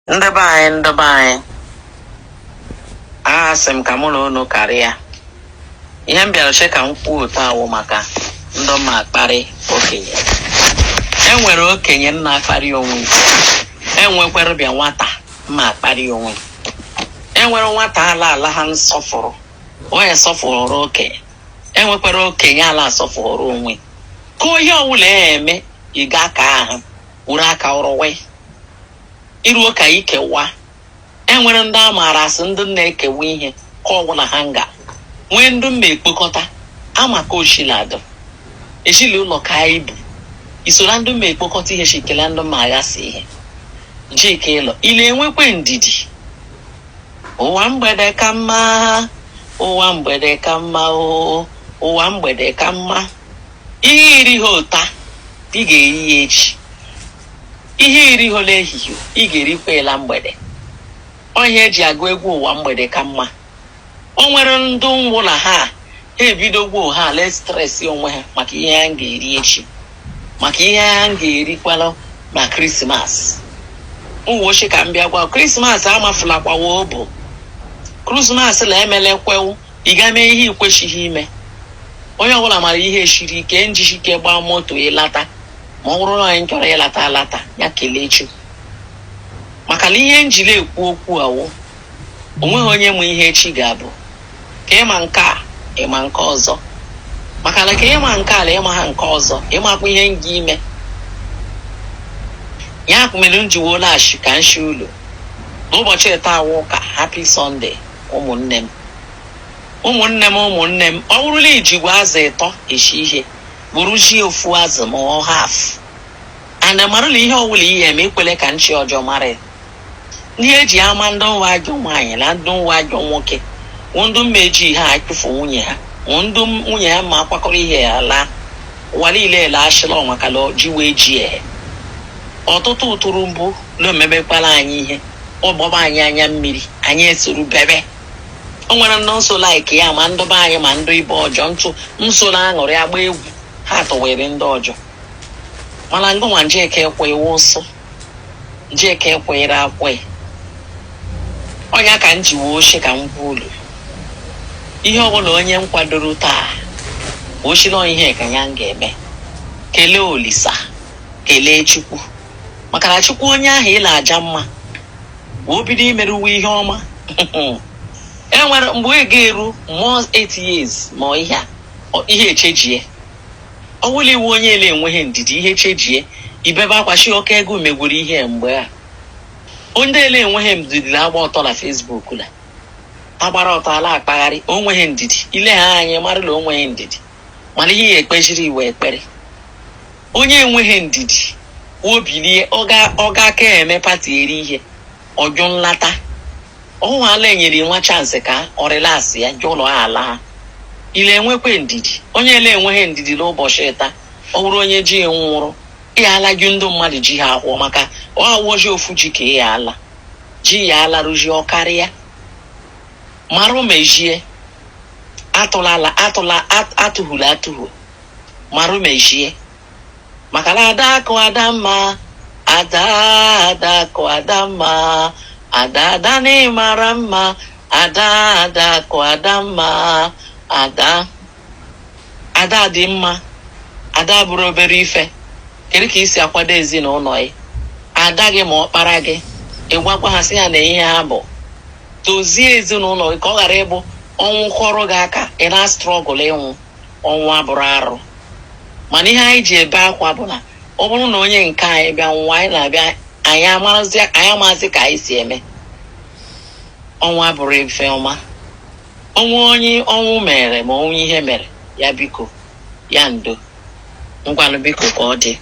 Ndabai. Asem kamuno no career. Yambia sheka mkuu tawo maka. Ndoma akpari okenye. Enwere okenye nna akpari onwe. Enwekwara bịa nwata ma akpari onwe. Enwere nwata ala ha nsọfụrụ. Onye sọfụrụ okenye. Enwekwara okenye ala asọfụrụ onwe. Ka onye ọbụla eme ịga aka ahụ wuru aka ọrụwe. Iruo ka ikewa. Enwere ndị amaara asị ndị na-ekewa ihe ka ọbụla ha nga. Nwee ndị mma ekpokọta amaka oshiladụ. Eshili ụlọ ka ibu. Isora ndị mma ekpokọta ihe shikela ndị mma aghasị ihe. Njike ịlọ. Ile enwekwe ndidi. Ụwa mgbede ka mma. Ụwa mgbede ka mma o. Ụwa mgbede ka mma. Ihe iri ha ụta. Ị ga-eri ya echi. Ihe iri ha ehihie. Ị ga-erikwa ela mgbede. Onye eji agụ egwu ụwa mgbede ka mma. O nwere ndị nwụla ha ebidogwo ha le stress onwe ha maka ihe ha ga-eri echi. Maka ihe ha ga-erikwala na Christmas. Uwochi ka mbịa gwa Christmas amafulakwa obo. Christmas la emele kwewu ị ga mee ihe ikweshighị ime. Onye ọbụla mara ihe shiri ike njishike gba moto ịlata ma ọ bụrụ na anyị chọrọ ịlata alata ya kelee Chukwu. Maka na ihe njile ekwu okwu awo onweghị onye mụ ihe echi ga-abụ. Ka ịma nke a ịma nke ọzọ. Maka na ka ịma nke ala ịma ha nke ọzọ ịmakwa ihe nga ime. Ya mere m ji wolaghachi ka nshi ụlọ n'ụbọchị taa ụka happy Sunday ụmụnne m. Ụmụnne m ọ bụrụla ijigwe azụ ịtọ eshi ihe bụrụ ji ofu azụ ma ọ haf. Ana mara na ihe ọbụla ihe eme ekwele ka nchi ọjọọ mara. Ndị eji ama ndị nwa ajọ nwaanyị na ndị nwa ajọ nwoke ndị mmeji ha akpụfu nwunye ha ndị nwunye ha ma akwakọrọ ihe ya laa ụwa niile ele ashịla maka na ji wee ji ehe. Ọtụtụ ụtụrụ mbụ na-emebekwala anyị ihe ọgbọba anyị anya mmiri anyị esoro bebe. O nwere ndị nso like ya ma ndụba anyị ma ndị ibe ọjọọ ntụ nso na aṅụrị agba egwu ha tọwere ndị ọjọọ. Mana ngụnwa njeke ekwewo nsọ njeke ekweere akwe. Onye ka m ji wee oche ka m gwa ụlọ ihe ọbụla onye m kwadoro taa ochila ihe ka ya ga-eme. Kelee Olisa kelee Chukwu maka na Chukwu onye ahụ ịla aja mma o bido imeruwe ihe ọma. Enwere mgbe ị ga-eru more 8 years ma ihe echejie. Ọ wụla iwu onye ele enweghị ndidi ihe echejie ibebe akwashi oke ego megwuru ihe mgbe a. Onye ele enweghị ndidi na-agba ọtọ na Facebook la agbara ọtọ ala akpagharị onweghị ndidi ile ha anyị marụla onweghị ndidi mana ihe ekpechiri iwe ekpere. Onye enweghị ndidi obilie ọ ga aka eme pati eri ihe ọjụ nlata ọnwala enyere nwa chance ka ọ relasị ya jụọ ụlọ ala ha. Ile enwekwe ndidi onye ele enweghị ndidi n'ụbọchị taa ọ bụrụ onye ji nwụrụ ya ala gị ndị mmadụ ji ha akwụ maka ọ awọji ofu ji ka ya ala ji ya ala rụji ọkarịa marụ mejie atụhụla atụhụ marụ mejie maka na adakụ adamma adakụ adamma ada n'ịmara mma adakụ adamma ada dị mma ada bụrụ obere ife. Kedu ka isi akwado ezinụlọ ya ada gị ma ọ kpara gị ịgwakwa ha sị ha na ihe ha bụ dozie ezinụlọ gị ka ọ ghara ịbụ ọnwụ kọrọ gị aka ị na strọgụl ịnwụ ọnwụ abụrụ arụ. Mana ihe anyị ji ebe akwa bụ na ọ bụrụ na onye nke anyị bịa nwa anyị na-abịa anyị amazi ka anyị si eme. Ọnwụ abụrụ efe ọma. Ọnwụ mere ma ọnwụ ihe mere ya biko ya ndo ngwanụ biko ka ọ dị.